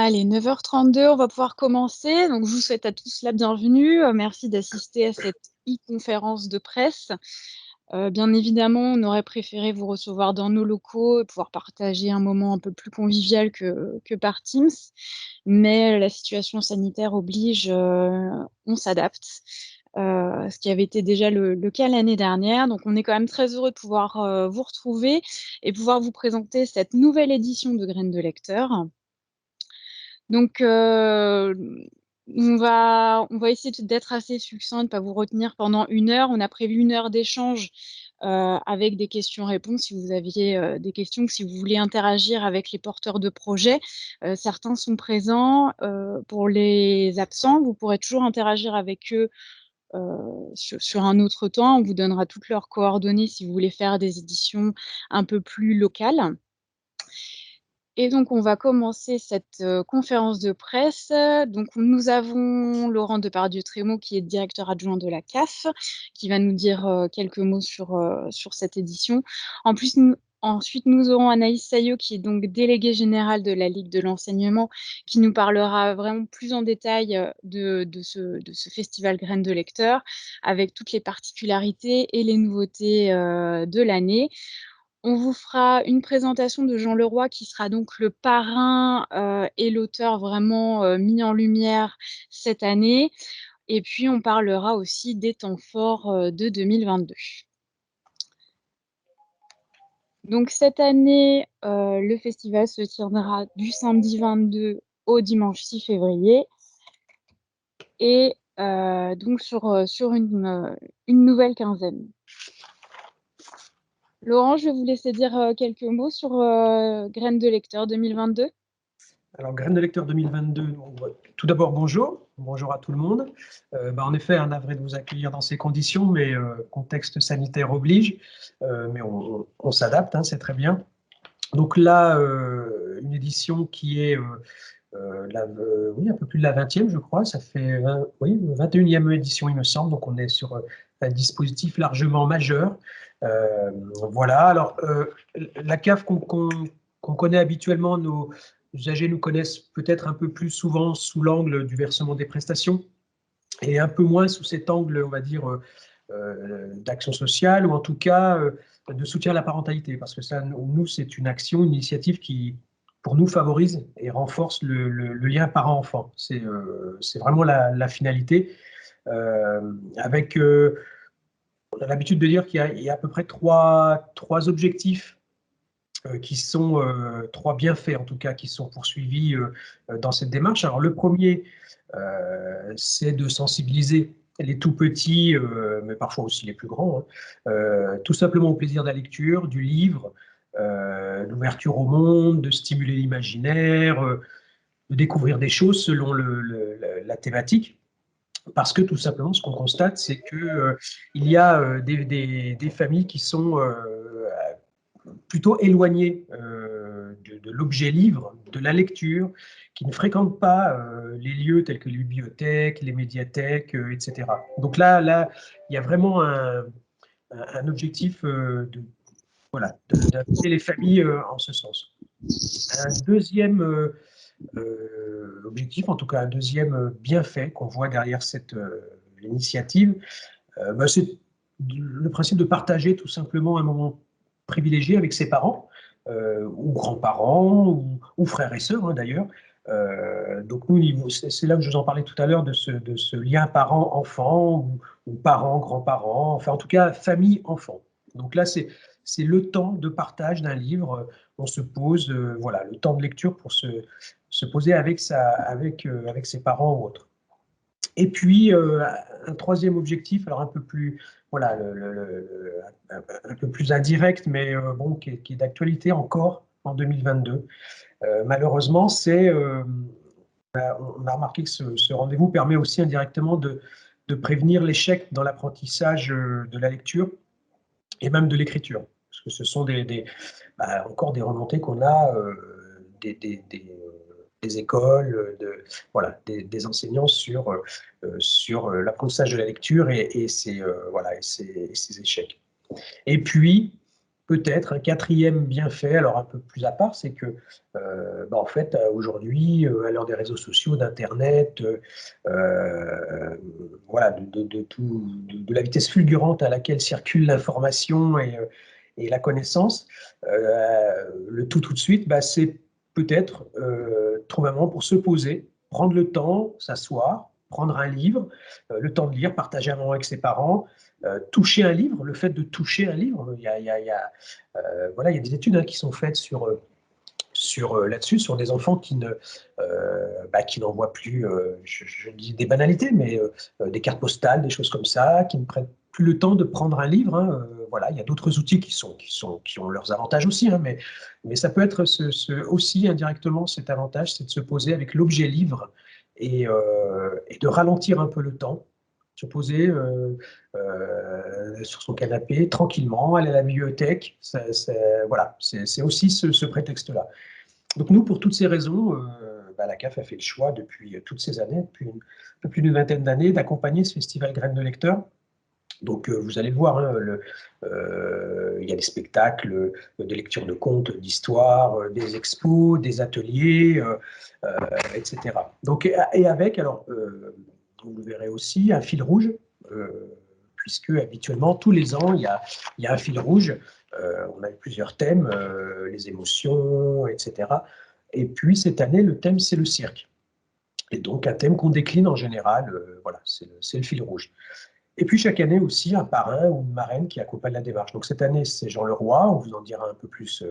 Allez, 9h32, on va pouvoir commencer. Donc, je vous souhaite à tous la bienvenue. Merci d'assister à cette e-conférence de presse. Bien évidemment, on aurait préféré vous recevoir dans nos locaux et pouvoir partager un moment un peu plus convivial que par Teams. Mais la situation sanitaire oblige, on s'adapte. Ce qui avait été déjà le cas l'année dernière. Donc, on est quand même très heureux de pouvoir vous retrouver et pouvoir vous présenter cette nouvelle édition de Graines de lecteur. Donc, on va essayer d'être assez succinct, de ne pas vous retenir pendant 1 heure. On a prévu 1 heure d'échange avec des questions-réponses si vous aviez des questions, si vous voulez interagir avec les porteurs de projets. Certains sont présents. Pour les absents, vous pourrez toujours interagir avec eux sur un autre temps. On vous donnera toutes leurs coordonnées si vous voulez faire des éditions un peu plus locales. Et donc, on va commencer cette conférence de presse. Donc, nous avons Laurent Depardieu-Trémaux, qui est directeur adjoint de la CAF, qui va nous dire quelques mots sur cette édition. Ensuite, nous aurons Anaïs Saillot, qui est donc déléguée générale de la Ligue de l'enseignement, qui nous parlera vraiment plus en détail de ce festival Graines de lecteur, avec toutes les particularités et les nouveautés de l'année. On vous fera une présentation de Jean Leroy, qui sera donc le parrain et l'auteur vraiment mis en lumière cette année. Et puis, on parlera aussi des temps forts de 2022. Donc, cette année, le festival se tiendra du samedi 22 au dimanche 6 février. Et donc, sur une nouvelle quinzaine. Laurent, je vais vous laisser dire quelques mots sur Graines de lecteur 2022. Alors, Graines de lecteur 2022, tout d'abord, bonjour à tout le monde. En effet, navré de vous accueillir dans ces conditions, mais contexte sanitaire oblige, mais on s'adapte, c'est très bien. Donc là, une édition qui est un peu plus de la 20e, je crois, ça fait 21e édition, il me semble, donc on est sur un dispositif largement majeur. Voilà, alors la CAF qu'on connaît habituellement, nos usagers nous connaissent peut-être un peu plus souvent sous l'angle du versement des prestations et un peu moins sous cet angle, on va dire, d'action sociale ou en tout cas de soutien à la parentalité, parce que ça, nous, c'est une action, une initiative qui, pour nous, favorise et renforce le lien parent-enfant. C'est vraiment la finalité. Avec, on a l'habitude de dire qu'il y a à peu près trois objectifs qui sont trois bienfaits, en tout cas, qui sont poursuivis dans cette démarche. Alors, le premier, c'est de sensibiliser les tout petits, mais parfois aussi les plus grands, tout simplement au plaisir de la lecture, du livre, l'ouverture au monde, de stimuler l'imaginaire, de découvrir des choses selon la thématique. Parce que tout simplement, ce qu'on constate, c'est qu'il y a des familles qui sont plutôt éloignées de l'objet livre, de la lecture, qui ne fréquentent pas les lieux tels que les bibliothèques, les médiathèques, etc. Donc là, il y a vraiment un objectif d'appeler les familles en ce sens. Un deuxième objectif, en tout cas un deuxième bienfait qu'on voit derrière cette initiative, c'est le principe de partager tout simplement un moment privilégié avec ses parents, ou grands-parents, ou frères et sœurs d'ailleurs. Donc nous, c'est là que je vous en parlais tout à l'heure de ce lien parent-enfant, ou parents-grands-parents, enfin en tout cas famille-enfant. Donc là, c'est le temps de partage d'un livre. On se pose, voilà, le temps de lecture pour se poser avec ses parents ou autres. Et puis, un troisième objectif, alors un peu plus, voilà, un peu plus indirect, mais bon, qui est d'actualité encore en 2022. Malheureusement, on a remarqué que ce rendez-vous permet aussi indirectement de prévenir l'échec dans l'apprentissage de la lecture et même de l'écriture. Parce que ce sont encore des remontées qu'on a des écoles, des enseignants sur l'apprentissage de la lecture et ses échecs. Et puis, peut-être un quatrième bienfait, alors un peu plus à part, c'est que en fait, aujourd'hui, à l'heure des réseaux sociaux, d'Internet, voilà, de la vitesse fulgurante à laquelle circule l'information et la connaissance, le tout de suite, c'est peut-être trouver un moment pour se poser, prendre le temps, s'asseoir, prendre un livre, le temps de lire, partager un moment avec ses parents, toucher un livre, le fait de toucher un livre, voilà, il y a des études qui sont faites là-dessus, sur des enfants qui n'envoient plus, je dis des banalités, mais des cartes postales, des choses comme ça, qui ne prennent plus le temps de prendre un livre. Voilà, il y a d'autres outils qui ont leurs avantages aussi, mais ça peut être aussi indirectement cet avantage, c'est de se poser avec l'objet livre et de ralentir un peu le temps, se poser sur son canapé tranquillement, aller à la bibliothèque. Voilà, c'est aussi ce prétexte-là. Donc nous, pour toutes ces raisons, la CAF a fait le choix depuis toutes ces années, depuis un peu plus d'une vingtaine d'années, d'accompagner ce festival Graines de lecteurs. Donc vous allez le voir, il y a des spectacles de lecture de contes, d'histoires, des expos, des ateliers, etc. Donc, et avec, alors, vous le verrez aussi, un fil rouge, puisque habituellement, tous les ans, il y a un fil rouge. On a plusieurs thèmes, les émotions, etc. Et puis, cette année, le thème, c'est le cirque. Et donc, un thème qu'on décline en général, voilà, c'est le fil rouge. Et puis, chaque année aussi, un parrain ou une marraine qui accompagne la démarche. Donc, cette année, c'est Jean Leroy, on vous en dira un peu plus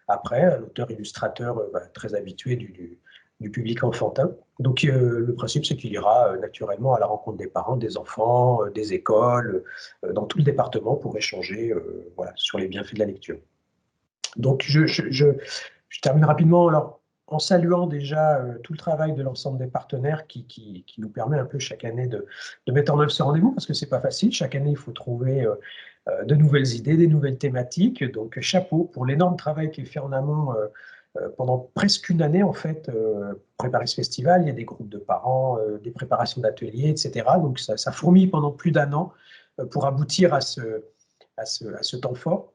après, un auteur-illustrateur très habitué du public enfantin. Donc, le principe, c'est qu'il ira naturellement à la rencontre des parents, des enfants, des écoles, dans tout le département pour échanger voilà, sur les bienfaits de la lecture. Donc, je termine rapidement alors, en saluant déjà tout le travail de l'ensemble des partenaires qui nous permet un peu chaque année de mettre en œuvre ce rendez-vous, parce que ce n'est pas facile. Chaque année, il faut trouver de nouvelles idées, des nouvelles thématiques. Donc, chapeau pour l'énorme travail qui est fait en amont pendant presque une année, en fait, préparer ce festival. Il y a des groupes de parents, des préparations d'ateliers, etc. Donc, ça fourmille pendant plus d'un an pour aboutir à ce temps fort.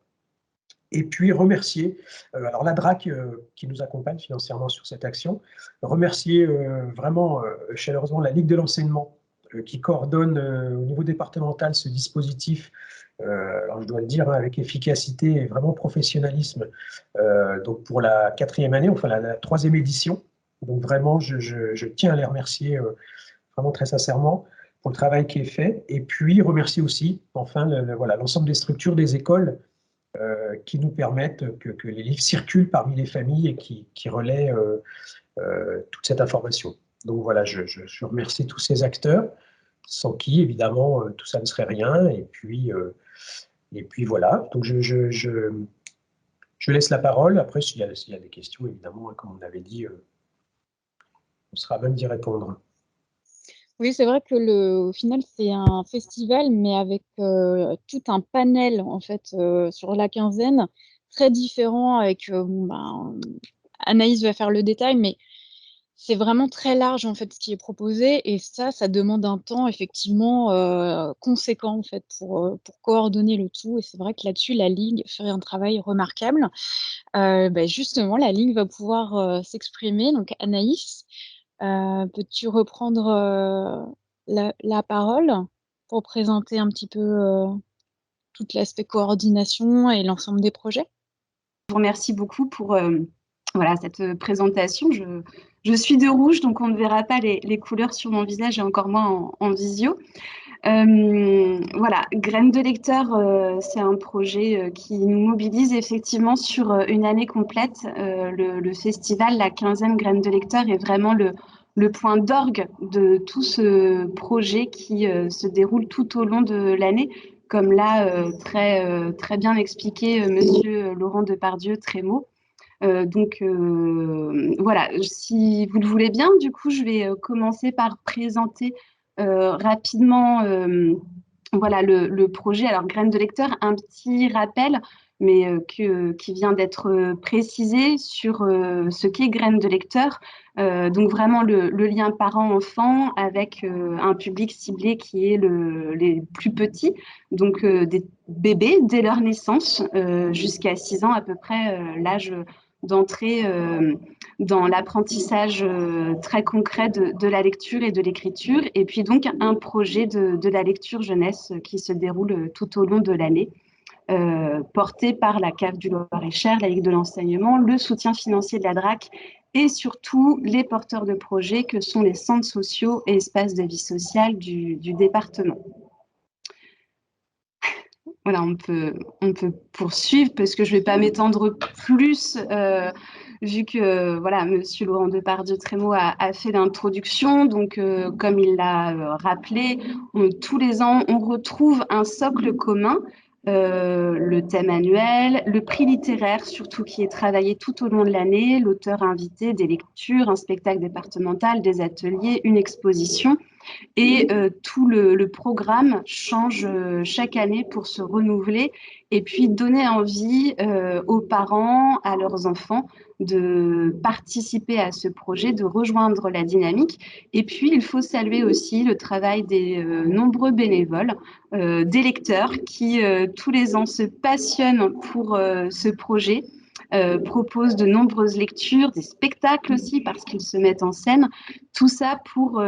Et puis remercier, alors la DRAC qui nous accompagne financièrement sur cette action, remercier vraiment chaleureusement la Ligue de l'enseignement qui coordonne au niveau départemental ce dispositif, alors je dois le dire avec efficacité et vraiment professionnalisme, donc pour la 4e année, enfin la 3e édition. Donc vraiment, je tiens à les remercier vraiment très sincèrement pour le travail qui est fait. Et puis remercier aussi, enfin, voilà, l'ensemble des structures, des écoles qui nous permettent que les livres circulent parmi les familles et qui relaient toute cette information. Donc voilà, je remercie tous ces acteurs, sans qui, évidemment, tout ça ne serait rien. Et puis voilà, donc je laisse la parole. Après, s'il y a des questions, évidemment, comme on avait dit, on sera à même d'y répondre. Oui, c'est vrai que au final, c'est un festival, mais avec tout un panel, en fait, sur la quinzaine, très différent, avec, Anaïs va faire le détail, mais c'est vraiment très large, en fait, ce qui est proposé, et ça demande un temps, effectivement, conséquent, en fait, pour coordonner le tout, et c'est vrai que là-dessus, la Ligue fait un travail remarquable. Justement, la Ligue va pouvoir s'exprimer, donc Anaïs. Peux-tu reprendre la parole pour présenter un petit peu tout l'aspect coordination et l'ensemble des projets? Je vous remercie beaucoup pour voilà, cette présentation. Je suis de rouge, donc on ne verra pas les couleurs sur mon visage et encore moins en visio. Voilà, Graines de lecteur, c'est un projet qui nous mobilise effectivement sur une année complète. Le festival, la 15e Graines de lecteur, est vraiment le point d'orgue de tout ce projet qui se déroule tout au long de l'année, comme l'a très bien expliqué Monsieur Laurent Depardieu-Trémaux. Donc voilà, si vous le voulez bien, du coup, je vais commencer par présenter rapidement voilà, le projet. Alors, Graines de lecteur, un petit rappel mais qui vient d'être précisé sur ce qu'est Graines de lecteur. Donc vraiment le lien parent-enfant avec un public ciblé qui est les plus petits, donc des bébés dès leur naissance jusqu'à 6 ans à peu près, l'âge d'entrer dans l'apprentissage très concret de la lecture et de l'écriture, et puis donc un projet de la lecture jeunesse qui se déroule tout au long de l'année, porté par la CAF du Loir-et-Cher, la Ligue de l'enseignement, le soutien financier de la DRAC et surtout les porteurs de projets que sont les centres sociaux et espaces de vie sociale du département. Voilà, on peut poursuivre parce que je ne vais pas m'étendre plus, vu que voilà, Monsieur Laurent Depardieu-Trémaux a fait l'introduction. Donc, comme il l'a rappelé, tous les ans, on retrouve un socle commun, le thème annuel, le prix littéraire, surtout qui est travaillé tout au long de l'année, l'auteur invité, des lectures, un spectacle départemental, des ateliers, une exposition. Et tout le programme change chaque année pour se renouveler et puis donner envie aux parents, à leurs enfants de participer à ce projet, de rejoindre la dynamique. Et puis, il faut saluer aussi le travail des nombreux bénévoles, des lecteurs qui, tous les ans, se passionnent pour ce projet, proposent de nombreuses lectures, des spectacles aussi, parce qu'ils se mettent en scène. Tout ça pour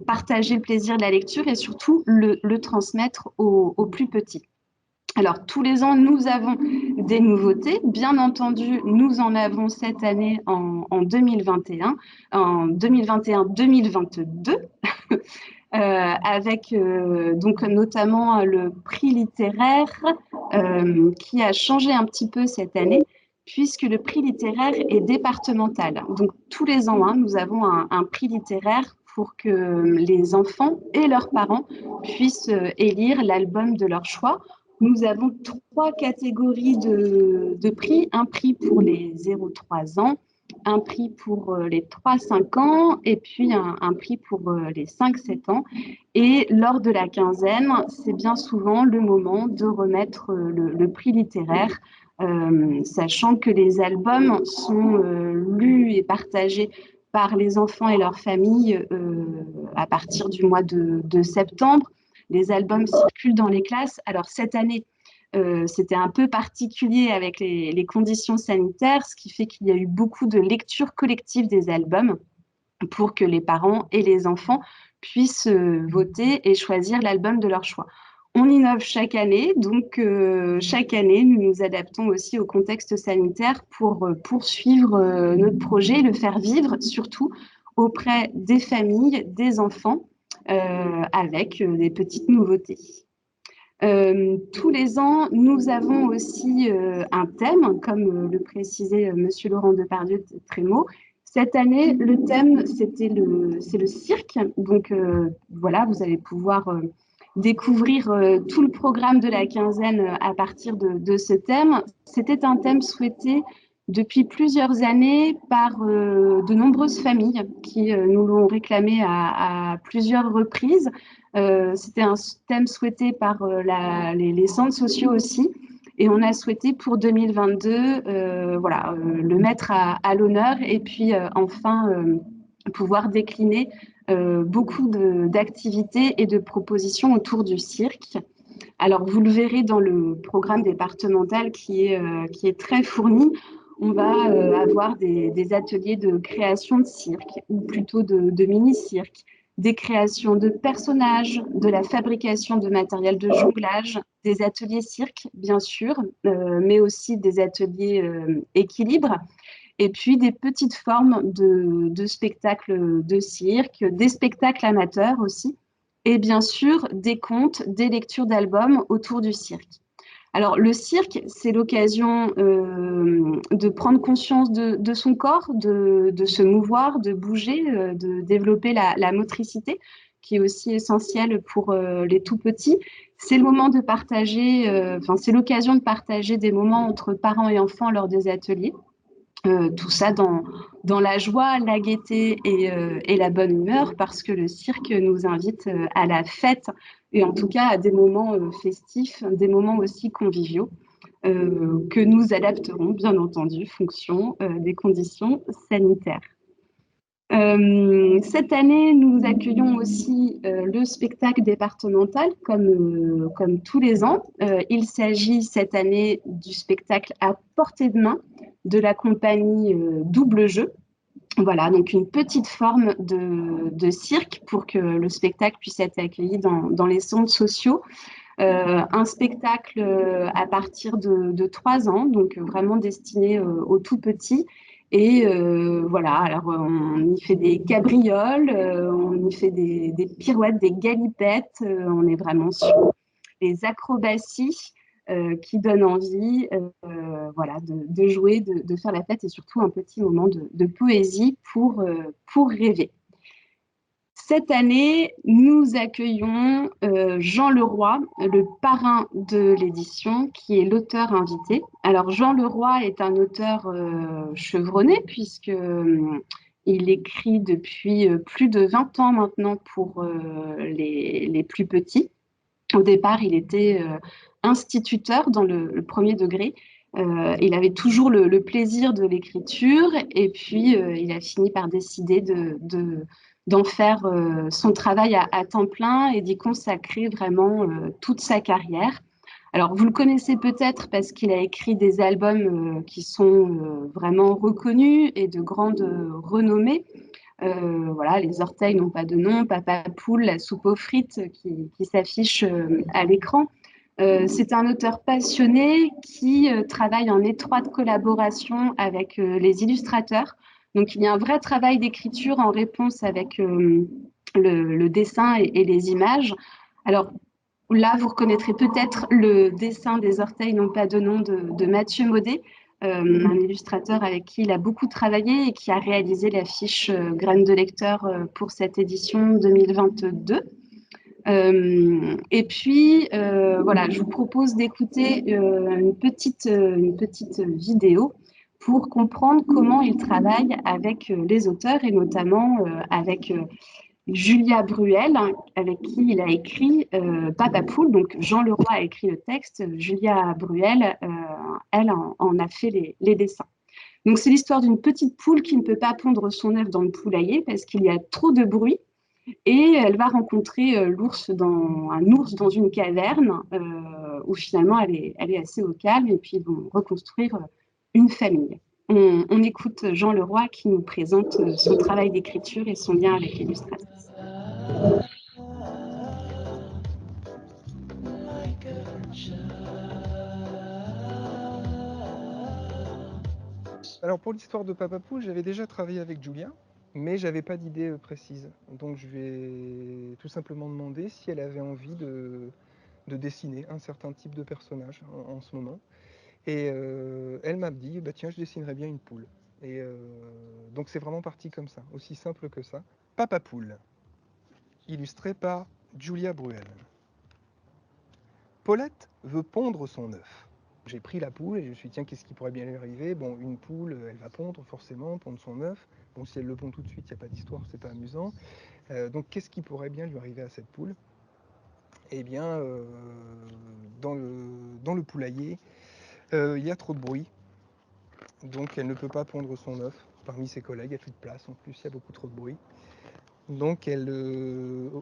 partager le plaisir de la lecture et surtout le transmettre aux plus petits. Alors, tous les ans, nous avons des nouveautés. Bien entendu, nous en avons cette année en 2021, en 2021-2022, avec donc notamment le prix littéraire qui a changé un petit peu cette année, puisque le prix littéraire est départemental. Donc, tous les ans, nous avons un prix littéraire pour que les enfants et leurs parents puissent élire l'album de leur choix. Nous avons 3 catégories de prix. Un prix pour les 0-3 ans, un prix pour les 3-5 ans et puis un prix pour les 5-7 ans. Et lors de la quinzaine, c'est bien souvent le moment de remettre le prix littéraire, sachant que les albums sont lus et partagés par les enfants et leurs familles à partir du mois de septembre. Les albums circulent dans les classes. Alors cette année, c'était un peu particulier avec les conditions sanitaires, ce qui fait qu'il y a eu beaucoup de lectures collectives des albums pour que les parents et les enfants puissent voter et choisir l'album de leur choix. On innove chaque année, donc chaque année, nous nous adaptons aussi au contexte sanitaire pour poursuivre notre projet, le faire vivre surtout auprès des familles, des enfants, avec des petites nouveautés. Tous les ans, nous avons aussi un thème, comme le précisait Monsieur Laurent Depardieu-Trémaux. Cette année, le thème, c'est le cirque. Donc voilà, vous allez pouvoir découvrir tout le programme de la quinzaine à partir de ce thème. C'était un thème souhaité depuis plusieurs années par de nombreuses familles qui nous l'ont réclamé à plusieurs reprises. C'était un thème souhaité par les centres sociaux aussi. Et on a souhaité pour 2022 le mettre à l'honneur et puis enfin pouvoir décliner beaucoup d'activités et de propositions autour du cirque. Alors, vous le verrez dans le programme départemental qui est très fourni. On va avoir des ateliers de création de cirque, ou plutôt de mini-cirque, des créations de personnages, de la fabrication de matériel de jonglage, des ateliers cirque, bien sûr, mais aussi des ateliers équilibre, et puis des petites formes de spectacles de cirque, des spectacles amateurs aussi, et bien sûr des contes, des lectures d'albums autour du cirque. Alors le cirque, c'est l'occasion de prendre conscience de son corps, de se mouvoir, de bouger, de développer la motricité, qui est aussi essentielle pour les tout petits. C'est le moment de partager, c'est l'occasion de partager des moments entre parents et enfants lors des ateliers. Tout ça dans la joie, la gaieté et la bonne humeur, parce que le cirque nous invite à la fête et en tout cas à des moments festifs, des moments aussi conviviaux. que nous adapterons, bien entendu, fonction des conditions sanitaires. Cette année, nous accueillons aussi le spectacle départemental comme tous les ans. Il s'agit cette année du spectacle à portée de main de la compagnie Double Jeu. Voilà, donc une petite forme de cirque pour que le spectacle puisse être accueilli dans les centres sociaux. Un spectacle à partir de 3 ans, donc vraiment destiné aux tout petits. Et voilà, alors on y fait des cabrioles, on y fait des pirouettes, des galipettes, on est vraiment sur les acrobaties qui donnent envie voilà, de jouer, de faire la fête et surtout un petit moment de poésie pour rêver. Cette année, nous accueillons Jean Leroy, le parrain de l'édition, qui est l'auteur invité. Alors, Jean Leroy est un auteur chevronné, puisque il écrit depuis plus de 20 ans maintenant pour les plus petits. Au départ, il était instituteur dans le premier degré. Il avait toujours le plaisir de l'écriture et puis il a fini par décider d'en faire son travail à temps plein et d'y consacrer vraiment toute sa carrière. Alors, vous le connaissez peut-être parce qu'il a écrit des albums qui sont vraiment reconnus et de grande renommée. Voilà, les orteils n'ont pas de nom, Papa Poule, la soupe aux frites qui s'affiche à l'écran. C'est un auteur passionné qui travaille en étroite collaboration avec les illustrateurs. Donc, il y a un vrai travail d'écriture en réponse avec le dessin et les images. Alors, là, vous reconnaîtrez peut-être le dessin des orteils n'ont pas de nom de Mathieu Maudet, un illustrateur avec qui il a beaucoup travaillé et qui a réalisé l'affiche Graines de lecteur pour cette édition 2022. Et puis, voilà, je vous propose d'écouter une petite vidéo pour comprendre comment il travaille avec les auteurs et notamment avec Julia Bruel, avec qui il a écrit Papa Poule. Donc, Jean Leroy a écrit le texte, Julia Bruel, elle en a fait les dessins. Donc, c'est l'histoire d'une petite poule qui ne peut pas pondre son œuf dans le poulailler parce qu'il y a trop de bruit. Et elle va rencontrer un ours dans une caverne où finalement elle est assez au calme et puis ils vont reconstruire une famille. On écoute Jean Leroy qui nous présente son travail d'écriture et son lien avec l'illustratrice. Alors pour l'histoire de Papa Poule, j'avais déjà travaillé avec Julia, mais j'avais pas d'idée précise. Donc je lui ai tout simplement demandé si elle avait envie de dessiner un certain type de personnage en ce moment. Et elle m'a dit, bah tiens, je dessinerais bien une poule. Et donc c'est vraiment parti comme ça, aussi simple que ça. Papa Poule, illustré par Julia Bruel. Paulette veut pondre son œuf. J'ai pris la poule et je me suis dit, tiens, qu'est-ce qui pourrait bien lui arriver? Bon, une poule, elle va pondre forcément, pondre son œuf. Bon, si elle le pond tout de suite, il n'y a pas d'histoire, c'est pas amusant. Donc, qu'est-ce qui pourrait bien lui arriver à cette poule? Eh bien, dans le poulailler, il y a trop de bruit. Donc, elle ne peut pas pondre son œuf. Parmi ses collègues, il n'y a plus de place. En plus, il y a beaucoup trop de bruit. Donc, elle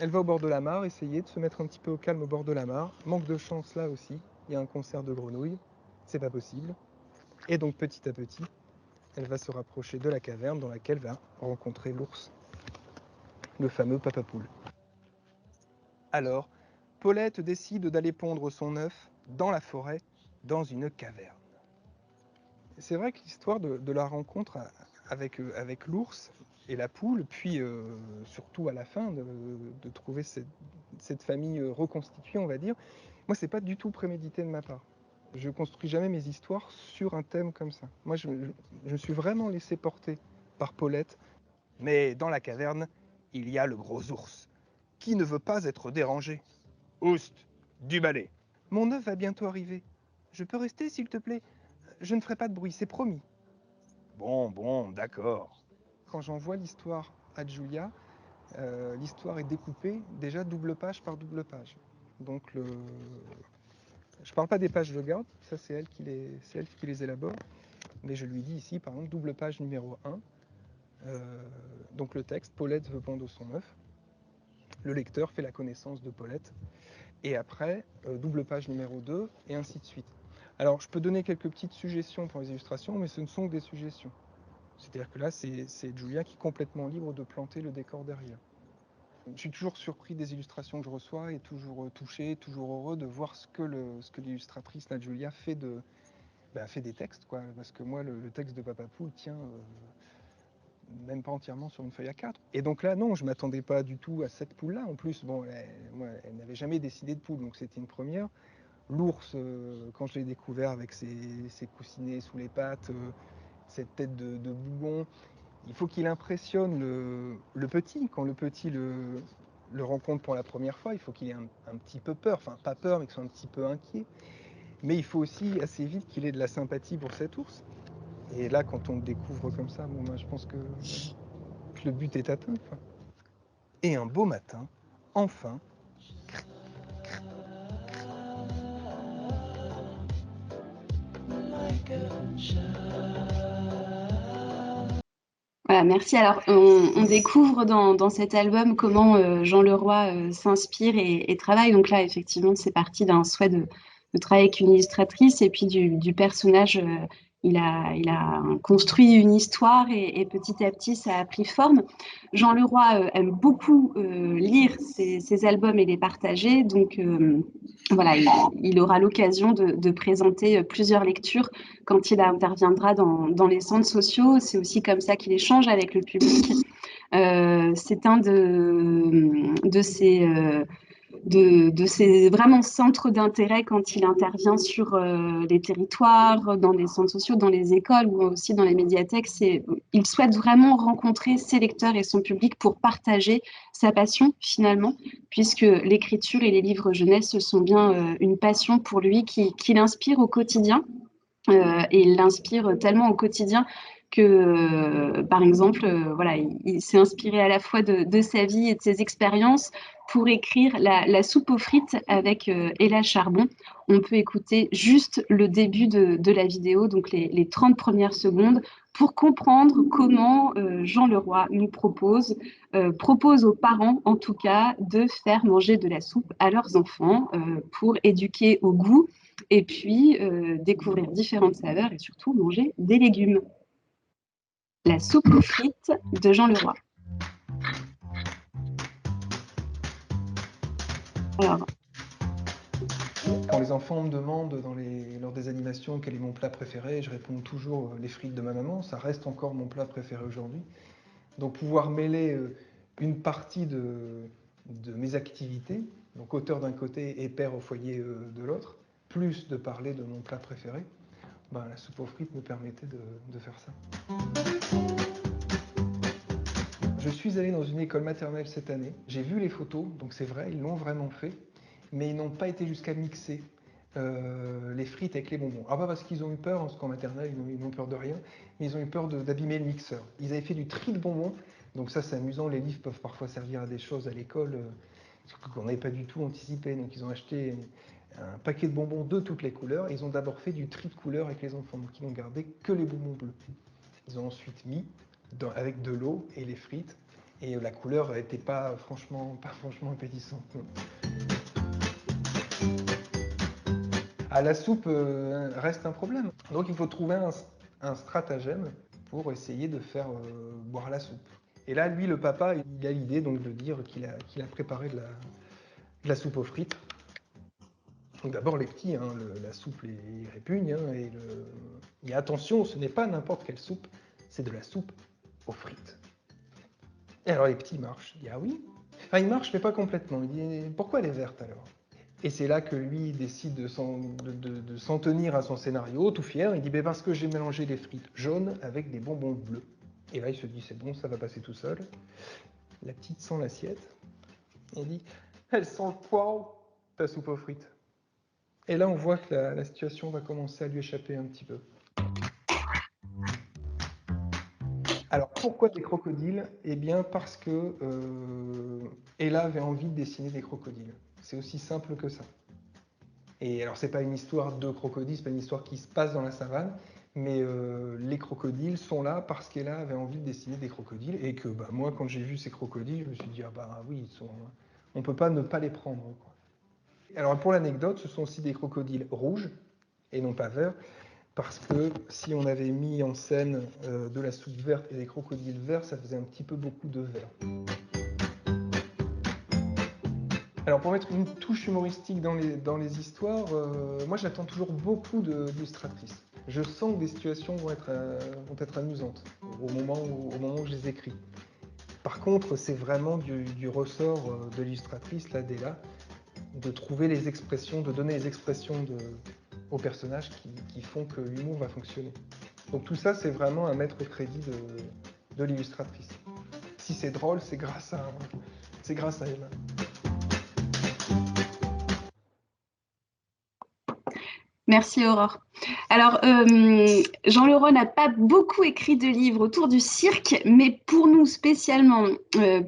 va au bord de la mare, essayer de se mettre un petit peu au calme au bord de la mare. Manque de chance là aussi. Il y a un concert de grenouilles. C'est pas possible. Et donc, petit à petit, elle va se rapprocher de la caverne dans laquelle va rencontrer l'ours, le fameux Papa Poule. Alors, Paulette décide d'aller pondre son œuf dans la forêt, dans une caverne. C'est vrai que l'histoire de la rencontre avec l'ours et la poule, puis surtout à la fin, de trouver cette famille reconstituée, on va dire, moi, c'est pas du tout prémédité de ma part. Je construis jamais mes histoires sur un thème comme ça. Moi, je me suis vraiment laissé porter par Paulette. Mais dans la caverne, il y a le gros ours, qui ne veut pas être dérangé. Oust, du balai. Mon œuf va bientôt arriver. Je peux rester, s'il te plaît? Je ne ferai pas de bruit, c'est promis. Bon, d'accord. Quand j'envoie l'histoire à Julia, l'histoire est découpée déjà double page par double page. Donc Je ne parle pas des pages de garde, ça c'est elle qui les élabore, mais je lui dis ici, par exemple, double page numéro 1, donc le texte, Paulette veut pondre son œuf. Le lecteur fait la connaissance de Paulette. Et après, double page numéro 2, et ainsi de suite. Alors, je peux donner quelques petites suggestions pour les illustrations, mais ce ne sont que des suggestions. C'est-à-dire que là, c'est Julia qui est complètement libre de planter le décor derrière. Je suis toujours surpris des illustrations que je reçois et toujours touché, toujours heureux de voir ce que l'illustratrice, là, Julia, fait des textes, quoi. Parce que moi, le texte de Papa Poule tient même pas entièrement sur une feuille A4. Et donc là, non, je ne m'attendais pas du tout à cette poule-là. En plus, bon, elle n'avait jamais décidé de poule, donc c'était une première. L'ours, quand je l'ai découvert avec ses coussinets sous les pattes, cette tête de bougon, il faut qu'il impressionne le petit. Quand le petit le rencontre pour la première fois, il faut qu'il ait un petit peu peur, enfin pas peur, mais qu'il soit un petit peu inquiet. Mais il faut aussi assez vite qu'il ait de la sympathie pour cet ours. Et là, quand on le découvre comme ça, bon, je pense que le but est atteint. Quoi. Et un beau matin, enfin, Voilà, merci. Alors, on découvre dans cet album comment Jean Leroy s'inspire et travaille. Donc là, effectivement, c'est parti d'un souhait de travailler avec une illustratrice et puis du personnage. Il a construit une histoire et petit à petit, ça a pris forme. Jean Leroy aime beaucoup lire ses albums et les partager. Donc, voilà, il aura l'occasion de présenter plusieurs lectures quand il interviendra dans les centres sociaux. C'est aussi comme ça qu'il échange avec le public. C'est un de ses vraiment centres d'intérêt quand il intervient sur les territoires, dans les centres sociaux, dans les écoles ou aussi dans les médiathèques. Il souhaite vraiment rencontrer ses lecteurs et son public pour partager sa passion finalement, puisque l'écriture et les livres jeunesse sont bien une passion pour lui qui l'inspire au quotidien. Et il l'inspire tellement au quotidien que, par exemple, voilà, il s'est inspiré à la fois de sa vie et de ses expériences pour écrire la soupe aux frites avec Ella Charbon. On peut écouter juste le début de la vidéo, donc les 30 premières secondes, pour comprendre comment Jean Leroy nous propose aux parents, en tout cas, de faire manger de la soupe à leurs enfants pour éduquer au goût et puis découvrir différentes saveurs et surtout manger des légumes. La soupe aux frites de Jean Leroy. Alors, quand les enfants me demandent lors des animations quel est mon plat préféré, je réponds toujours les frites de ma maman. Ça reste encore mon plat préféré aujourd'hui. Donc pouvoir mêler une partie de mes activités, donc auteur d'un côté et père au foyer de l'autre, plus de parler de mon plat préféré, la soupe aux frites me permettait de faire ça. Je suis allé dans une école maternelle cette année, j'ai vu les photos, donc c'est vrai, ils l'ont vraiment fait, mais ils n'ont pas été jusqu'à mixer les frites avec les bonbons. Alors pas parce qu'ils ont eu peur, parce qu'en maternelle ils n'ont peur de rien, mais ils ont eu peur d'abîmer le mixeur. Ils avaient fait du tri de bonbons, donc ça c'est amusant, les livres peuvent parfois servir à des choses à l'école qu'on n'avait pas du tout anticipé, donc ils ont acheté un paquet de bonbons de toutes les couleurs, et ils ont d'abord fait du tri de couleurs avec les enfants, donc ils n'ont gardé que les bonbons bleus. Ils ont ensuite mis avec de l'eau et les frites, et la couleur n'était pas franchement appétissante. La soupe reste un problème. Donc il faut trouver un stratagème pour essayer de faire boire la soupe. Et là, lui, le papa, il a l'idée donc de dire qu'il a préparé de la soupe aux frites. Donc d'abord les petits, la soupe les répugne, mais attention, ce n'est pas n'importe quelle soupe, c'est de la soupe aux frites. Et alors les petits marchent, il dit ah oui. Il marche mais pas complètement, il dit pourquoi elle est verte alors? Et c'est là que lui décide de s'en tenir à son scénario, tout fier. Il dit parce que j'ai mélangé les frites jaunes avec des bonbons bleus. Et là, il se dit c'est bon, ça va passer tout seul. La petite sent l'assiette. Elle dit elle sent le poireau, ta soupe aux frites. Et là, on voit que la situation va commencer à lui échapper un petit peu. Alors, pourquoi des crocodiles? Eh bien, parce que Ella avait envie de dessiner des crocodiles. C'est aussi simple que ça. Et alors, c'est pas une histoire de crocodile, c'est pas une histoire qui se passe dans la savane, mais les crocodiles sont là parce qu'Ella avait envie de dessiner des crocodiles, et que moi, quand j'ai vu ces crocodiles, je me suis dit, ah bah oui, on peut pas ne pas les prendre, quoi. Alors, pour l'anecdote, ce sont aussi des crocodiles rouges, et non pas verts, parce que si on avait mis en scène de la soupe verte et des crocodiles verts, ça faisait un petit peu beaucoup de vert. Alors pour mettre une touche humoristique dans les histoires, moi j'attends toujours beaucoup d'illustratrices. Je sens que des situations vont être amusantes au moment où je les écris. Par contre, c'est vraiment du ressort de l'illustratrice, là, Della, de trouver les expressions, de donner les expressions aux personnages qui font que l'humour va fonctionner. Donc tout ça, c'est vraiment un maître crédit de l'illustratrice. Si c'est drôle, c'est grâce à elle. Merci Aurore. Alors, Jean Leroy n'a pas beaucoup écrit de livres autour du cirque, mais pour nous spécialement,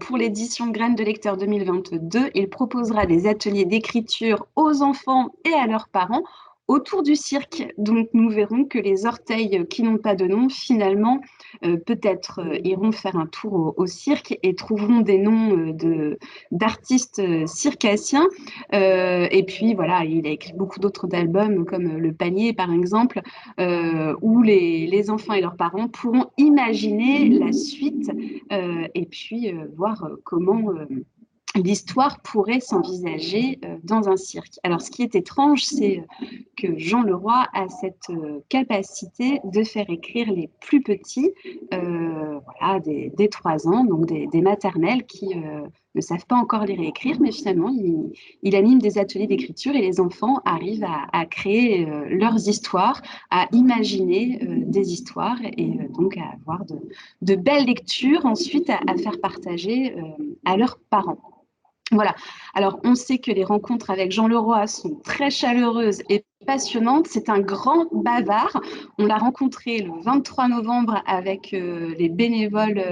pour l'édition Graines de lecteur 2022, il proposera des ateliers d'écriture aux enfants et à leurs parents autour du cirque. Donc, nous verrons que les orteils qui n'ont pas de nom, finalement, peut-être iront faire un tour au cirque et trouveront des noms d'artistes circassiens. Et puis, voilà, il a écrit beaucoup d'autres albums, comme Le Panier, par exemple, où les enfants et leurs parents pourront imaginer la suite et puis voir comment l'histoire pourrait s'envisager dans un cirque. Alors, ce qui est étrange, c'est que Jean Leroy a cette capacité de faire écrire les plus petits, voilà, des 3 ans, donc des maternelles qui ne savent pas encore lire et écrire, mais finalement, il anime des ateliers d'écriture et les enfants arrivent à créer leurs histoires, à imaginer des histoires et donc à avoir de belles lectures ensuite à faire partager à leurs parents. Voilà. Alors, on sait que les rencontres avec Jean Leroy sont très chaleureuses et passionnantes. C'est un grand bavard. On l'a rencontré le 23 novembre avec les bénévoles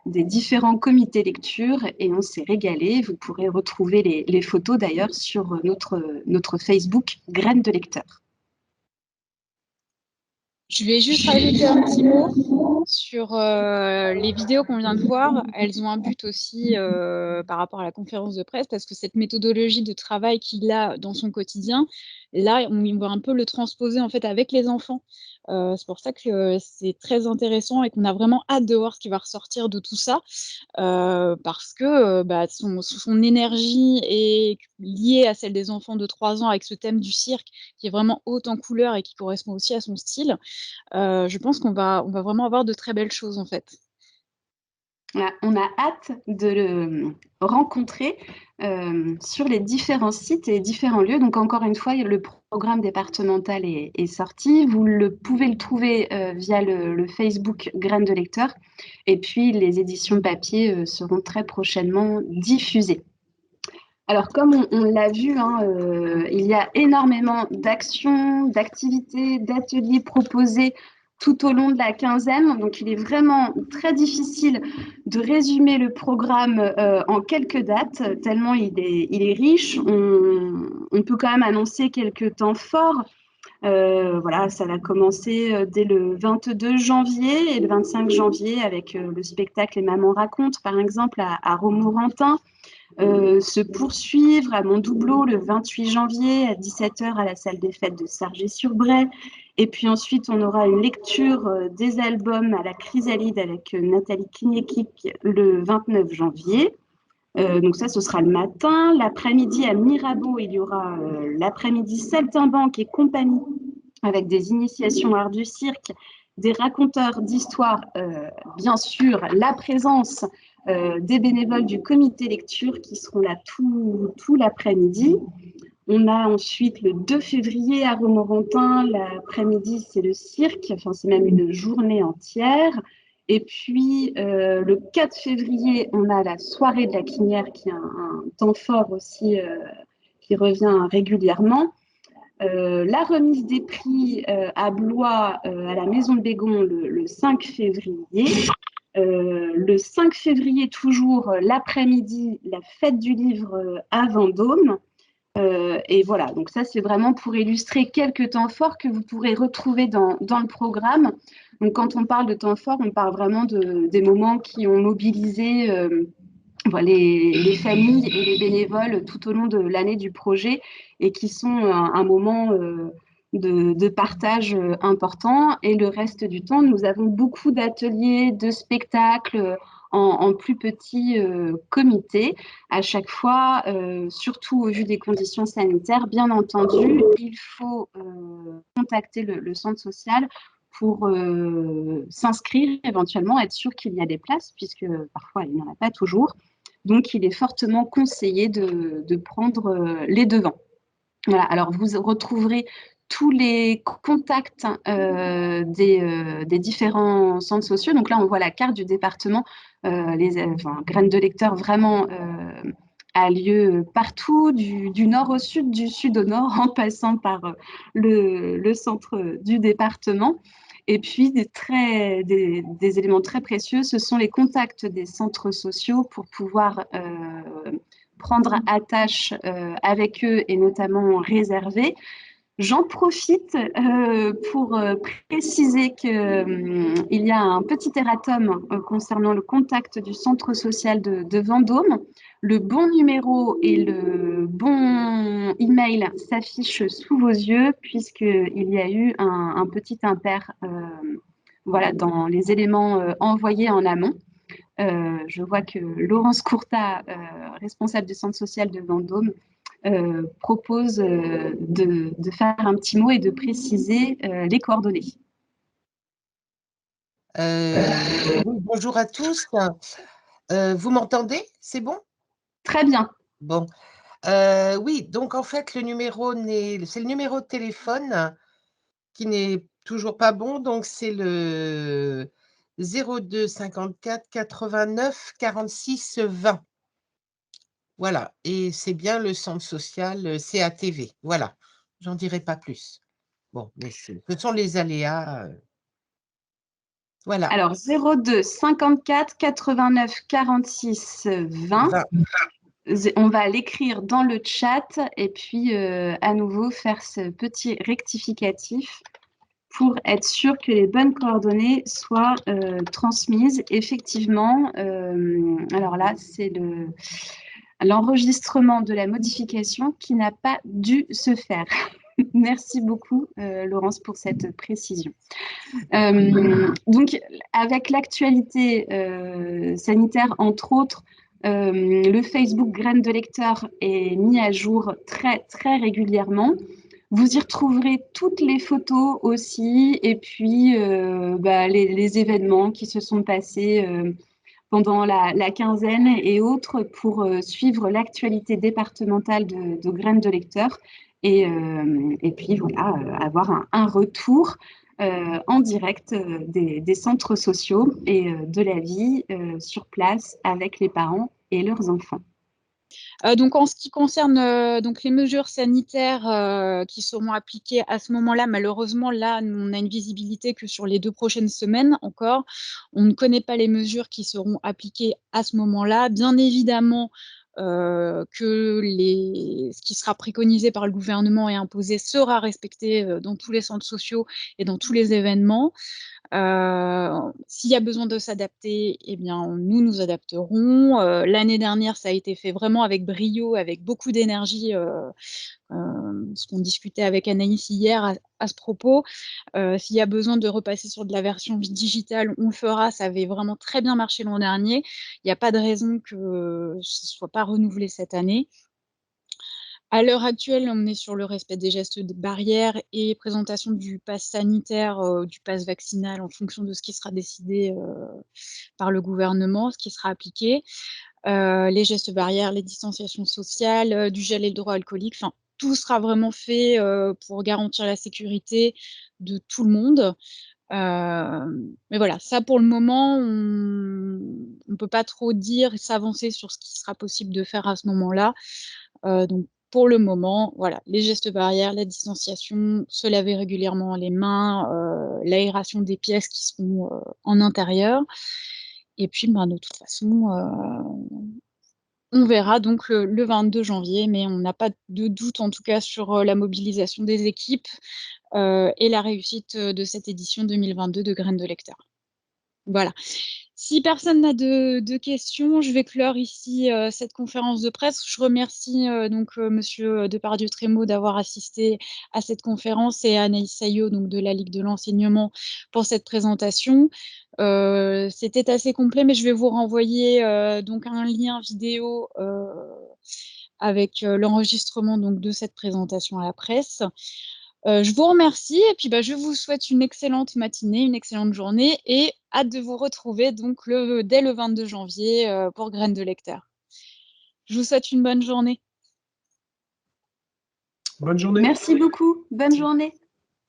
des différents comités lecture et on s'est régalé. Vous pourrez retrouver les photos d'ailleurs sur notre Facebook Graines de lecteur. Je vais juste rajouter un petit mot sur les vidéos qu'on vient de voir. Elles ont un but aussi par rapport à la conférence de presse, parce que cette méthodologie de travail qu'il a dans son quotidien, là, on va un peu le transposer en fait avec les enfants. C'est pour ça que c'est très intéressant et qu'on a vraiment hâte de voir ce qui va ressortir de tout ça, parce que son énergie est liée à celle des enfants de 3 ans avec ce thème du cirque qui est vraiment haute en couleurs et qui correspond aussi à son style. Je pense qu'on va vraiment avoir de très belles choses en fait. On a hâte de le rencontrer sur les différents sites et différents lieux. Donc encore une fois, le programme départemental est sorti. Vous pouvez le trouver via le Facebook Graines de lecteur. Et puis les éditions papier seront très prochainement diffusées. Alors, comme on l'a vu, il y a énormément d'actions, d'activités, d'ateliers proposés tout au long de la quinzaine. Donc, il est vraiment très difficile de résumer le programme en quelques dates, tellement il est riche. On peut quand même annoncer quelques temps forts. Voilà, ça va commencer dès le 22 janvier et le 25 janvier avec le spectacle Les Mamans racontent, par exemple, à Romorantin. Se poursuivre à Mondoubleau le 28 janvier à 17h à la salle des fêtes de Sargé-sur-Bray. Et puis ensuite, on aura une lecture des albums à la Chrysalide avec Nathalie Kiniekik le 29 janvier. Donc ça, ce sera le matin. L'après-midi à Mirabeau, il y aura l'après-midi Saltimbanque et compagnie avec des initiations art du cirque, des raconteurs d'histoires, bien sûr, la présence des bénévoles du comité lecture qui seront là tout l'après-midi. On a ensuite le 2 février à Romorantin, l'après-midi, c'est le cirque, enfin c'est même une journée entière. Et puis le 4 février, on a la soirée de la Quinière qui est un temps fort aussi qui revient régulièrement. La remise des prix à Blois, à la Maison de Bégon, le 5 février. Le 5 février, toujours l'après-midi, la fête du livre à Vendôme. Et voilà, donc ça, c'est vraiment pour illustrer quelques temps forts que vous pourrez retrouver dans le programme. Donc, quand on parle de temps forts, on parle vraiment des moments qui ont mobilisé les familles et les bénévoles tout au long de l'année du projet et qui sont un moment de partage important. Et le reste du temps, nous avons beaucoup d'ateliers, de spectacles en plus petits comités. À chaque fois, surtout au vu des conditions sanitaires, bien entendu, il faut contacter le centre social pour s'inscrire, éventuellement être sûr qu'il y a des places, puisque parfois il n'y en a pas toujours. Donc, il est fortement conseillé de prendre les devants. Voilà. Alors, vous retrouverez tous les contacts des différents centres sociaux. Donc là, on voit la carte du département. Graines de lecteur vraiment a lieu partout, du nord au sud, du sud au nord, en passant par le centre du département. Et puis, des éléments très précieux, ce sont les contacts des centres sociaux pour pouvoir prendre attache avec eux et notamment réserver. J'en profite pour préciser qu'il y a un petit erratum concernant le contact du centre social de Vendôme. Le bon numéro et le bon email s'affichent sous vos yeux puisqu'il y a eu un petit impair voilà, dans les éléments envoyés en amont. Je vois que Laurence Courtat, responsable du centre social de Vendôme, propose de faire un petit mot et de préciser les coordonnées. Oui, bonjour à tous. Vous m'entendez? C'est bon? Très bien. Bon. Oui, donc en fait, c'est le numéro de téléphone qui n'est toujours pas bon. Donc, c'est le 02 54 89 46 20. Voilà. Et c'est bien le centre social CATV. Voilà. J'en dirai pas plus. Bon, mais ce sont les aléas. Voilà. Alors, 02 54 89 46 20. On va l'écrire dans le chat et puis à nouveau faire ce petit rectificatif pour être sûr que les bonnes coordonnées soient transmises. Effectivement, alors là, c'est l'enregistrement de la modification qui n'a pas dû se faire. Merci beaucoup, Laurence, pour cette précision. Donc, avec l'actualité sanitaire, entre autres, le Facebook Graines de lecteur est mis à jour très, très régulièrement. Vous y retrouverez toutes les photos aussi, et puis les événements qui se sont passés pendant la quinzaine et autres pour suivre l'actualité départementale de Graines de lecteur et puis voilà, avoir un retour en direct des centres sociaux et de la vie sur place avec les parents et leurs enfants. Donc, en ce qui concerne donc les mesures sanitaires qui seront appliquées à ce moment-là, malheureusement, là, on a une visibilité que sur les 2 prochaines semaines encore. On ne connaît pas les mesures qui seront appliquées à ce moment-là. Bien évidemment, que ce qui sera préconisé par le gouvernement et imposé sera respecté dans tous les centres sociaux et dans tous les événements. S'il y a besoin de s'adapter, eh bien, nous adapterons. L'année dernière, ça a été fait vraiment avec brio, avec beaucoup d'énergie, ce qu'on discutait avec Anaïs hier à ce propos. S'il y a besoin de repasser sur de la version digitale, on le fera. Ça avait vraiment très bien marché l'an dernier. Il n'y a pas de raison que ce ne soit pas renouvelé cette année. À l'heure actuelle, on est sur le respect des gestes barrières et présentation du pass sanitaire, du pass vaccinal en fonction de ce qui sera décidé par le gouvernement, ce qui sera appliqué. Les gestes barrières, les distanciations sociales, du gel hydroalcoolique, enfin, tout sera vraiment fait pour garantir la sécurité de tout le monde. Mais voilà, ça pour le moment, on ne peut pas trop dire, s'avancer sur ce qui sera possible de faire à ce moment-là. Donc, pour le moment, voilà, les gestes barrières, la distanciation, se laver régulièrement les mains, l'aération des pièces qui seront en intérieur. Et puis, de toute façon, on verra donc le 22 janvier, mais on n'a pas de doute en tout cas sur la mobilisation des équipes et la réussite de cette édition 2022 de Graines de lecteur. Voilà. Si personne n'a de questions, je vais clore ici cette conférence de presse. Je remercie donc Monsieur Depardieu-Trémaux d'avoir assisté à cette conférence et Anaïs Saillot donc de la Ligue de l'enseignement pour cette présentation. C'était assez complet, mais je vais vous renvoyer donc un lien vidéo avec l'enregistrement donc de cette présentation à la presse. Je vous remercie et puis je vous souhaite une excellente matinée, une excellente journée et hâte de vous retrouver donc dès le 22 janvier pour Graines de lecteur. Je vous souhaite une bonne journée. Bonne journée. Merci beaucoup. Bonne journée.